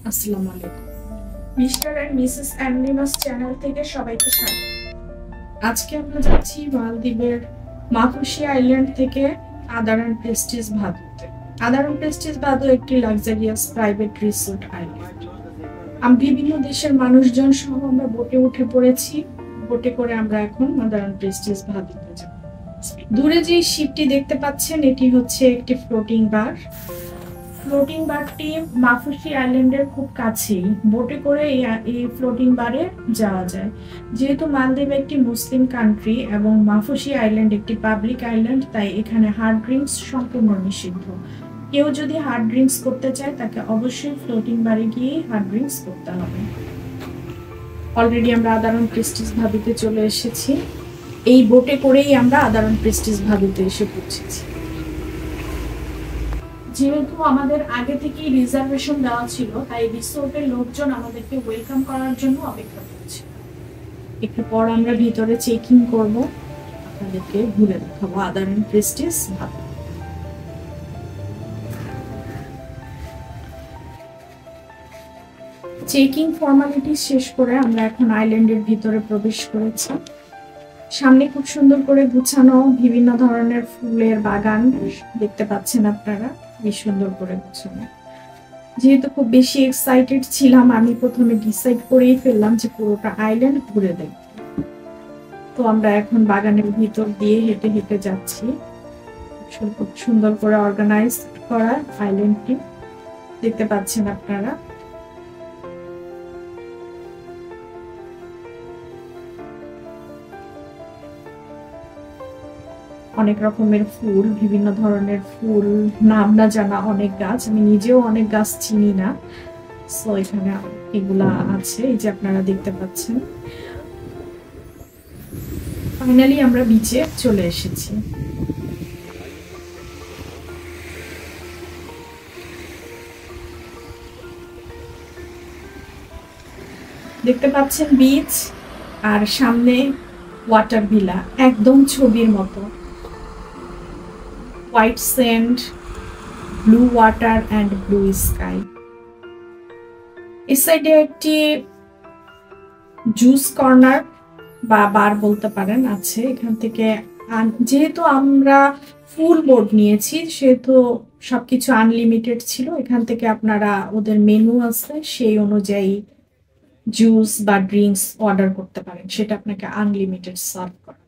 আসসালামু আলাইকুম। Mister and Mrs অ্যানিমাস channel থেকে সবাইকে স্বাগত। আজকে আমরা যাচ্ছি মালদ্বীপের মাফুসি আইল্যান্ড থেকে আদারান প্রেস্টিজ ভাদুতে। আদারান প্রেস্টিজ ভাদু একটি লাক্সারিয়াস প্রাইভেট রিসোর্ট আইল্যান্ড। বিভিন্ন দেশের মানুষজন সহ আমরা বোটে উঠে পড়েছি। বোটে করে আমরা এখন আদারান প্রেস্টিজ ভাদুতে যাব। দূরে যে শিপটি দেখতে পাচ্ছেন এটি হচ্ছে একটি ফ্লোটিং বার। ফ্লোটিং বারটি মাফুসি আইল্যান্ডের খুব কাছেই। বোটে করে এই ফ্লোটিং বারে যাওয়া যায়। যেহেতু মালদ্বীপ একটি মুসলিম কান্ট্রি এবং মাফুসি আইল্যান্ড একটি পাবলিক আইল্যান্ড, তাই এখানে হার্ড ড্রিঙ্কস সম্পূর্ণ নিষিদ্ধ। কেউ যদি হার্ড ড্রিঙ্কস করতে চায় তাকে অবশ্যই ফ্লোটিং বারে গিয়ে হার্ড ড্রিঙ্কস করতে হবে। অলরেডি আমরা আদারান প্রেস্টিজ ভাদুতে চলে এসেছি। এই বোটে করেই আমরা আদারান প্রেস্টিজ ভাদুতে এসে পৌঁছেছি। যেহেতু আমাদের আগে থেকেই রিজার্ভেশন দেওয়া ছিল, তাই রিসোর্টের লোকজন আমাদেরকে ওয়েলকাম করার জন্য অপেক্ষা করছে। একটু পর আমরা ভিতরে চেকিং করব, আপনাদেরকে ঘুরে দেখাবো আদারান প্রেস্টিজ ভাদু। চেকিং ফর্মালিটি শেষ করে আমরা এখন আইল্যান্ডের ভিতরে প্রবেশ করেছি। সামনে খুব সুন্দর করে গুছানো বিভিন্ন ধরনের ফুলের বাগান দেখতে পাচ্ছেন আপনারা, খুবই সুন্দর করে গুছানো। যেহেতু খুব বেশি এক্সাইটেড ছিলাম, আমি প্রথমে ডিসাইড করেই ফেললাম যে পুরোটা আইল্যান্ড ঘুরে দেখব। তো আমরা এখন বাগানের ভিতর দিয়ে হেঁটে হেঁটে যাচ্ছি। খুব সুন্দর করে অর্গানাইজ করা আইল্যান্ডটি দেখতে পাচ্ছেন আপনারা। অনেক রকমের ফুল, বিভিন্ন ধরনের ফুল, নাম না জানা অনেক গাছ। আমি নিজেও অনেক গাছ চিনি না, সো এখানে এগুলা আছে, এই যে আপনারা দেখতে পাচ্ছেন। ফাইনালি আমরা বিচে চলে এসেছি। দেখতে পাচ্ছেন বিচ, আর সামনে ওয়াটার ভিলা, একদম ছবির মতো। White sand, blue water and blue sky. এই সাইডে একটি জুস কর্নার বা বার বলতে পারেন আছে। এখান থেকে যেহেতু আমরা ফুল বোর্ড নিয়েছি, সেহেতু সবকিছু আনলিমিটেড ছিল। এখান থেকে আপনারা, ওদের মেনু আছে, সেই অনুযায়ী জুস বা ড্রিঙ্কস অর্ডার করতে পারেন, সেটা আপনাকে আনলিমিটেড সার্ভ করে।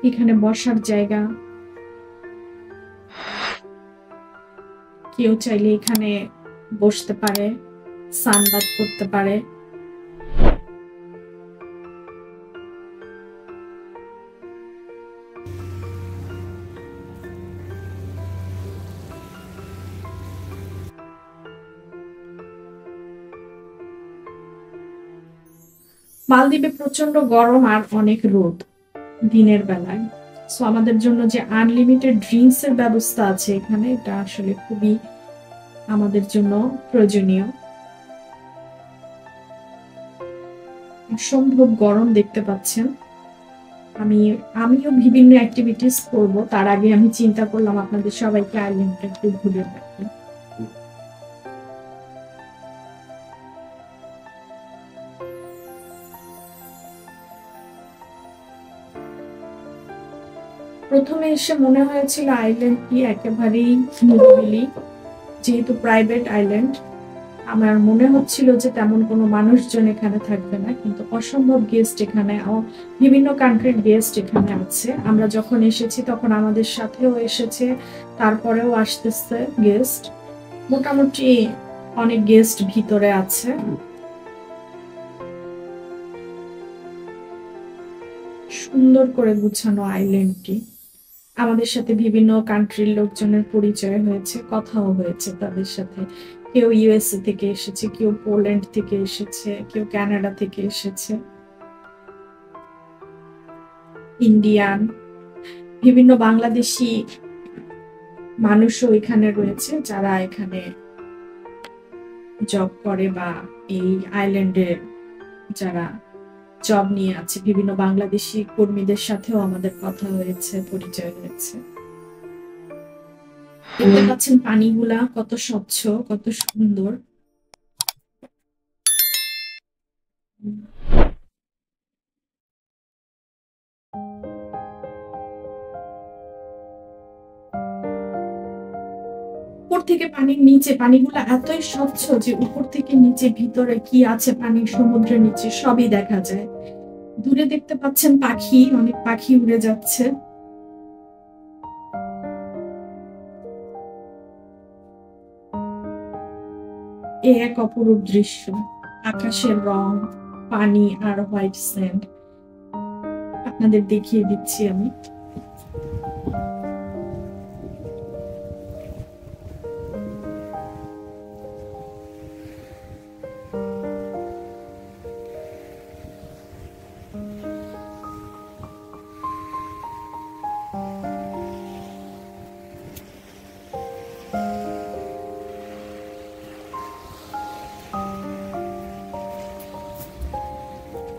এখানে বসার জায়গা, কেউ চাইলে এখানে বসতে পারে, সানবাথ করতে পারে। মালদ্বীপে প্রচন্ড গরম আর অনেক রোদ দিনের বেলায়, সো আমাদের জন্য যে আনলিমিটেড ড্রিঙ্কস এর ব্যবস্থা আছে এখানে, এটা আসলে খুবই আমাদের জন্য প্রয়োজনীয়। অসম্ভব গরম দেখতে পাচ্ছেন। আমিও বিভিন্ন অ্যাক্টিভিটিস করব, তার আগে আমি চিন্তা করলাম আপনাদের সবাইকে আইল্যান্ডটা একটু ঘুরে দেখি। প্রথমে এসে মনে হয়েছিল আইল্যান্ডটি একেবারেই নিরিবিলি, যেহেতু প্রাইভেট আইল্যান্ড। আমার মনে হচ্ছিল যে তেমন কোনো মানুষজন এখানে থাকবে না, কিন্তু অসম্ভব গেস্ট এখানে, বিভিন্ন কান্ট্রির গেস্ট এখানে আছে। আমরা যখন এসেছি তখন আমাদের সাথেও এসেছে, তারপরেও আসতেছে গেস্ট। মোটামুটি অনেক গেস্ট ভিতরে আছে। সুন্দর করে গুছানো আইল্যান্ডটি। আমাদের সাথে বিভিন্ন কান্ট্রির লোকজনের পরিচয় হয়েছে, কথাও হয়েছে তাদের সাথে। কেউ ইউএসএ থেকে এসেছে, কেউ পোল্যান্ড থেকে এসেছে, কেউ কানাডা থেকে এসেছে, ইন্ডিয়ান, বিভিন্ন বাংলাদেশি মানুষও এখানে রয়েছে যারা এখানে জব করে বা এই আইল্যান্ডে যারা জব নিয়ে আছে। বিভিন্ন বাংলাদেশি কর্মীদের সাথেও আমাদের কথা হয়েছে, পরিচয় হয়েছে। দেখতে পাচ্ছেন পানিগুলা কত স্বচ্ছ, কত সুন্দর। উপর থেকে পানির নিচে পানিগুলা এতই স্বচ্ছ যে উপর থেকে নিচে ভিতরে কি আছে পানির সমুদ্রের নিচে সবই দেখা যায়। দূরে দেখতে পাচ্ছেন পাখি, অনেক পাখি উড়ে যাচ্ছে। এ এক অপরূপ দৃশ্য, আকাশের রং, পানি আর হোয়াইট স্যান্ড। আপনাদের দেখিয়ে দিচ্ছি আমি।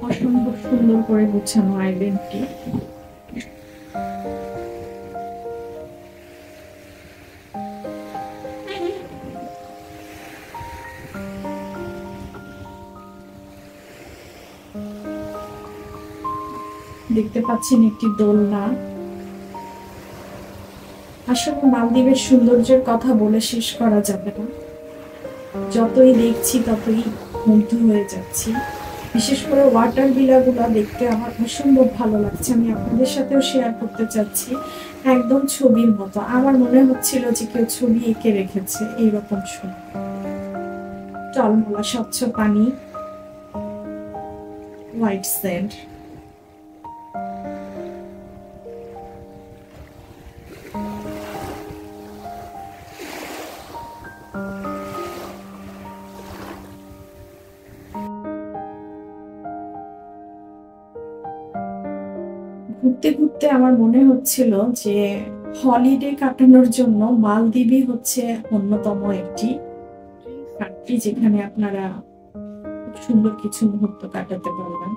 অসম্ভব সুন্দর করে গোছানো আইল্যান্ডটি। দেখতে পাচ্ছেন একটি দোলনা। আসলে মালদ্বীপের সৌন্দর্যের কথা বলে শেষ করা যাবে না। যতই দেখছি ততই মুগ্ধ হয়ে যাচ্ছি। বিশেষ করে ওয়াটার ভিলাগুলো দেখতে আমার অসম্ভব ভালো লাগছে। আমি আপনাদের সাথেও শেয়ার করতে চাচ্ছি। একদম ছবির মতো, আমার মনে হচ্ছিল যে কেউ ছবি এঁকে রেখেছে, এইরকম ছবি। টলমলা স্বচ্ছ পানি, হোয়াইট স্যান্ড। ঘুরতে ঘুরতে আমার মনে হচ্ছিল যে হলিডে কাটানোর জন্য মালদ্বীপই হচ্ছে অন্যতম একটি কান্ট্রি যেখানে আপনারা খুব সুন্দর কিছু মুহূর্ত কাটাতে পারবেন।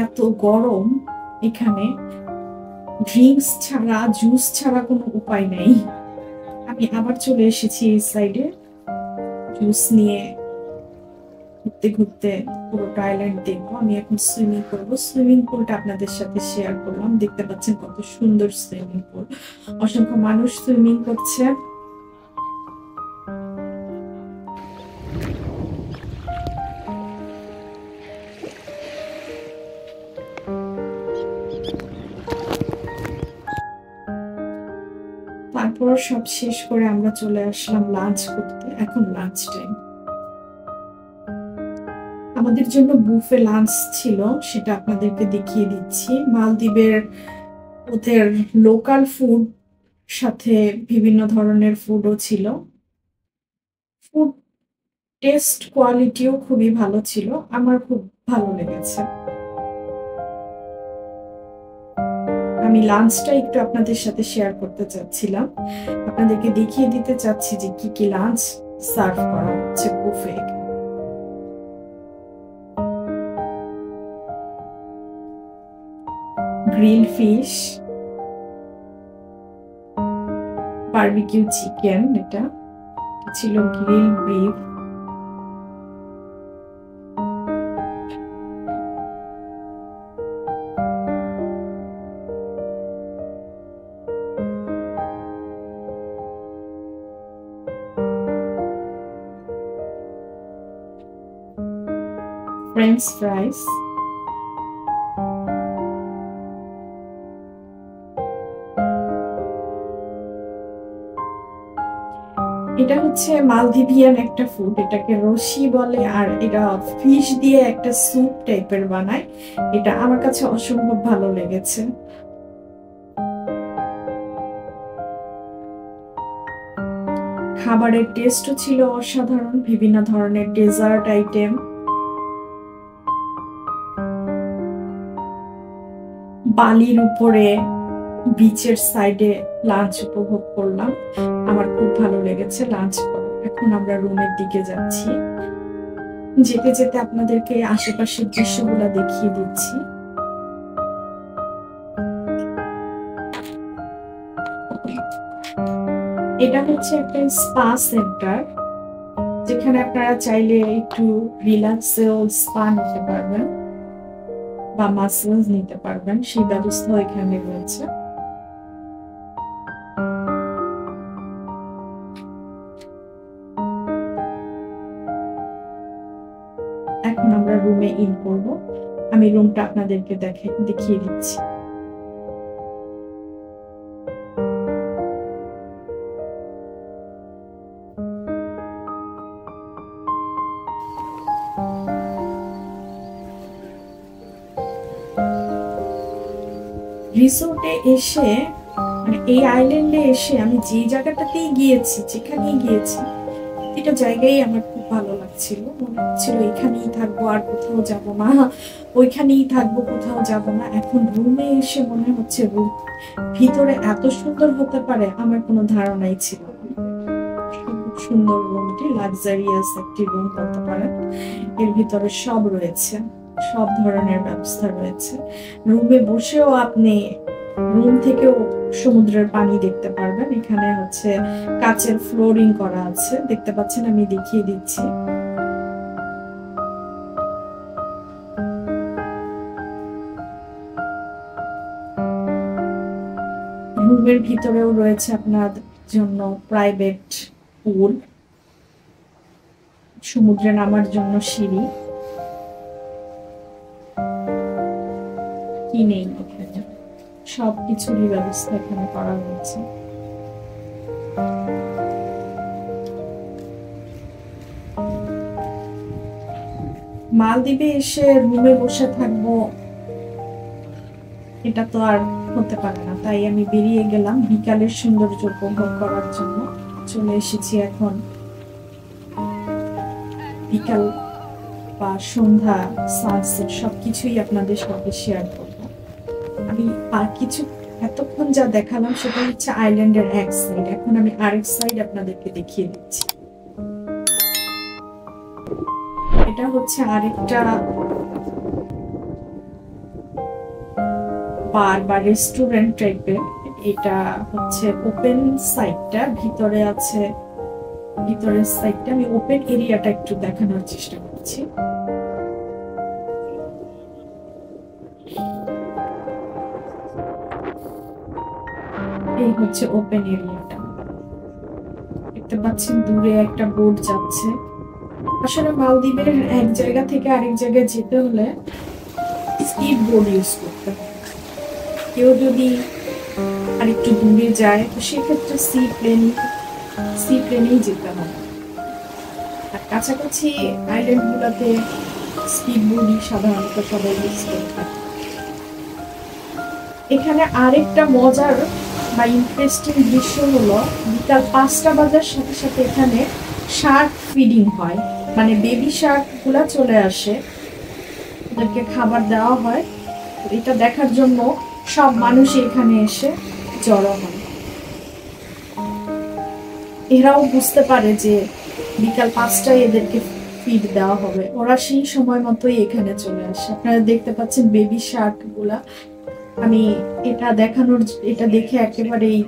এত গরম এখানে, ড্রিঙ্কস ছাড়া, জুস ছাড়া কোনো উপায় নেই। আমি আবার চলে এসেছি এই সাইডে জুস নিয়ে। ঘুরতে ঘুরতে পুরো আইল্যান্ড দেখবো। আমি এখন সুইমিং করবো। সুইমিং পুলটা আপনাদের সাথে শেয়ার করলাম। দেখতে পাচ্ছেন কত সুন্দর সুইমিং পুল, অসংখ্য মানুষ সুইমিং করছে। তারপর সব শেষ করে আমরা চলে আসলাম লাঞ্চ করতে। এখন লাঞ্চ টাইম। আমাদের জন্য বুফে লাঞ্চ ছিল, সেটা আপনাদেরকে দেখিয়ে দিচ্ছি। মালদ্বীপের ওদের লোকাল ফুড সাথে বিভিন্ন ধরনের ফুডও ছিল। ফুড টেস্ট কোয়ালিটিও খুবই ভালো ছিল, আমার খুব ভালো লেগেছে। আমি লাঞ্চটা একটু আপনাদের সাথে শেয়ার করতে চাচ্ছিলাম, আপনাদেরকে দেখিয়ে দিতে চাচ্ছি যে কি কি লাঞ্চ সার্ভ করা হচ্ছে buffet. Grill fish, barbecue chicken, এটা ছিল গ্রিল বিফ, ফ্রেঞ্চ ফ্রাইস, এটা হচ্ছে মালদ্বীপিয়ান একটা ফুড, এটাকে রসি বলে, আর এটা ফিশ দিয়ে একটা স্যুপ টাইপের বানায়। এটা আমার কাছে অসম্ভব ভালো লেগেছে। খাবারের টেস্টও ছিল অসাধারণ, বিভিন্ন ধরনের ডেজার্ট আইটেম। বালির উপরে বিচের সাইডে লাঞ্চ উপভোগ করলাম, আমার খুব ভালো লেগেছে লাঞ্চ করে। এখন আমরা রুমের দিকে যাচ্ছি, যেতে যেতে আপনাদেরকে আশেপাশের দৃশ্যগুলো দেখিয়ে দিচ্ছি। এটা হচ্ছে একটা স্পা সেন্টার, যেখানে আপনারা চাইলে একটু রিল্যাক্সেও স্পা নিতে পারবেন বা মাসাজ নিতে পারবেন, সেই ব্যবস্থা এখানে রয়েছে। এখন আমরা রুমে ইন করব, আমি রুমটা আপনাদেরকে দেখিয়ে দিচ্ছি। রিসোর্টে এসে, মানে এই আইল্যান্ডে এসে আমি যে জায়গাটাতেই গিয়েছি, যেখানেই গিয়েছি, প্রতিটা জায়গায় আমার খুব ভালো লাগছিল। মনে হচ্ছিল এখানেই থাকবো, আর কোথাও যাব না, ওইখানেই থাকবো, কোথাও যাব না। এখন রুমে এসে মনে হচ্ছে রুম ভিতরে এত সুন্দর হতে পারে আমার কোনো ধারণাই ছিল না। খুব সুন্দর রুমটি, লাক্সারিয়াস একটি রুম বলতে পারেন। এর ভিতরে সব রয়েছে, সব ধরনের ব্যবস্থা রয়েছে। রুমে বসেও আপনি রুম থেকেও সমুদ্রের পানি দেখতে পারবেন। এখানে হচ্ছে কাচের ফ্লোরিং করা আছে, দেখতে পাচ্ছেন, আমি দেখিয়ে দিচ্ছি। রুমের ভিতরেও রয়েছে আপনার জন্য প্রাইভেট পুল, সমুদ্রে নামার জন্য সিঁড়ি। কি নেই এখানে, সবকিছুরই ব্যবস্থা এখানে করা হয়েছে। মালদ্বীপে এসে রুমে বসে থাকবো এটা তো আর হতে পারে না, তাই আমি বেরিয়ে গেলাম বিকালের সৌন্দর্য উপভোগ করার জন্য। চলে এসেছি এখন বিকাল বা সন্ধ্যা, সানসেট সবকিছুই আপনাদের সাথে শেয়ার করবো। আমি আর কিছু এতক্ষণ যা দেখালাম সেটা হচ্ছে আইল্যান্ডের এক সাইড, এখন আমি আরেক সাইড আপনাদেরকে দেখিয়ে দিচ্ছি। এটা হচ্ছে আরেকটা বার বা রেস্টুরেন্ট টাইপের। এটা হচ্ছে ওপেন সাইডটা, ভিতরে আছে, ভিতরের সাইডটা আমি ওপেন এরিয়াটা একটু দেখানোর চেষ্টা করছি। এই হচ্ছে ওপেন এরিয়াটা, দেখতে পাচ্ছেন দূরে একটা বোট যাচ্ছে। আসলে মালদ্বীপের এক জায়গা থেকে আরেক জায়গায় যেতে হলে স্পিড বোট ইউজ করতে হয়। কেউ যদি আরেকটু দূরে যায় তো সেক্ষেত্রে সি প্লেনেই যেতে হবে। আর কাছাকাছি আইল্যান্ড গুলাতে স্পিড বোটই সাধারণত সবাই ইউজ করে থাকে। এখানে আরেকটা মজার বা ইন্টারেস্টিং দৃশ্য হলো, বিকাল 5টা বাজার সাথে সাথে এখানে শার্ক ফিডিং হয়, মানে বেবি শার্ক গুলা চলে আসে, ওদেরকে খাবার দেওয়া হয়। এটা দেখার জন্য সব মানুষ এখানে এসে জড়ো হয়। এরাও বুঝতে পারে যে বিকাল 5টায় এদেরকে ফিড দেওয়া হবে, ওরা সেই সময় মতোই এখানে চলে আসে। আপনারা দেখতে পাচ্ছেন বেবি শার্ক গুলা। আমি এটা দেখে একেবারেই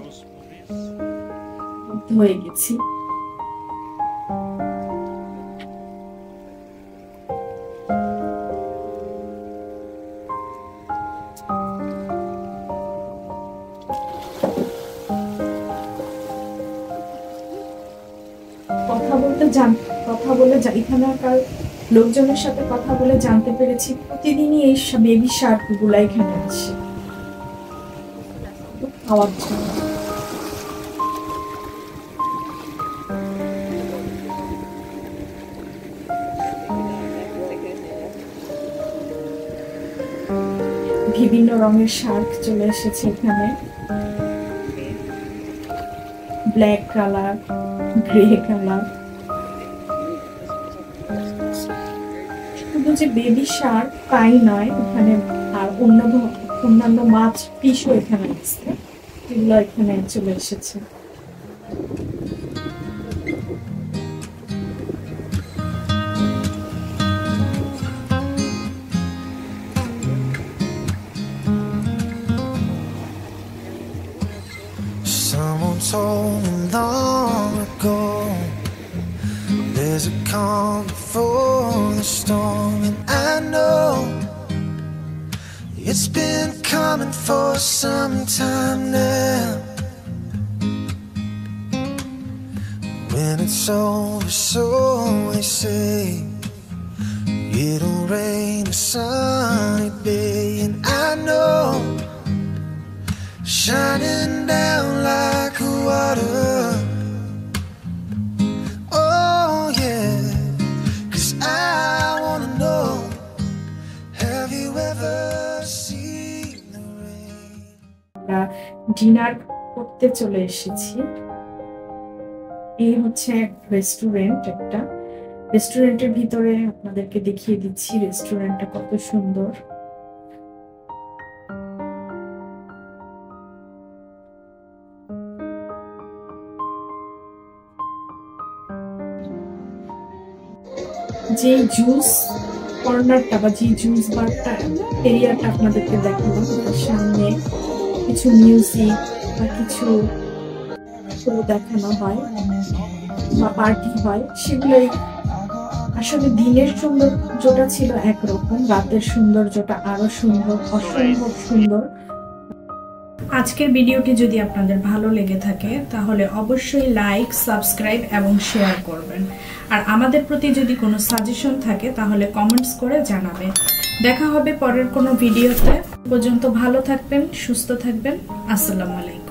হয়ে গেছি। কথা বলে এখানকার লোকজনের সাথে কথা বলে জানতে পেরেছি প্রতিদিনই এই বেবি শার্ক গুলা এখানে আসে খাওয়ার জন্য। বিভিন্ন রঙের শার্ক চলে এসেছে এখানে, ব্ল্যাক কালার, গ্রে কালার। শুধু যে বেবি শার্ক তাই নয়, এখানে আর অন্যান্য মাছ পিসও এখানে আছে, এগুলো এখানে চলে এসেছে। Someone told me long ago there's a calm before the storm, and I know it's been coming for some time now. When it's over, so they say, it'll rain a sunny day, and I know shining down like water. Oh yeah, 'cause I wanna know, have you ever seen the rain? Dinner করতে চলে এসেছি। এই হচ্ছে restaurant, একটা রেস্টুরেন্টের ভিতরে আপনাদেরকে দেখিয়ে দিচ্ছি রেস্টুরেন্টটা কত সুন্দর। যে জুস কর্নারটা বা যে জুস বারটা এরিয়াটা আপনাদেরকে দেখালাম, তার সামনে কিছু মিউজিক বা কিছু শো দেখানো হয় বা পার্টি হয়, সেগুলোই আসলে দিনের সৌন্দর্যটা ছিল একরকম, রাতের সৌন্দর্যটা আরো সুন্দর, অসম্ভব সুন্দর। আজকের ভিডিওটি যদি আপনাদের ভালো লেগে থাকে তাহলে অবশ্যই লাইক, সাবস্ক্রাইব এবং শেয়ার করবেন। আর আমাদের প্রতি যদি কোনো সাজেশন থাকে তাহলে কমেন্টস করে জানাবেন। দেখা হবে পরের কোনো ভিডিওতে। পর্যন্ত ভালো থাকবেন, সুস্থ থাকবেন। আসসালামু আলাইকুম।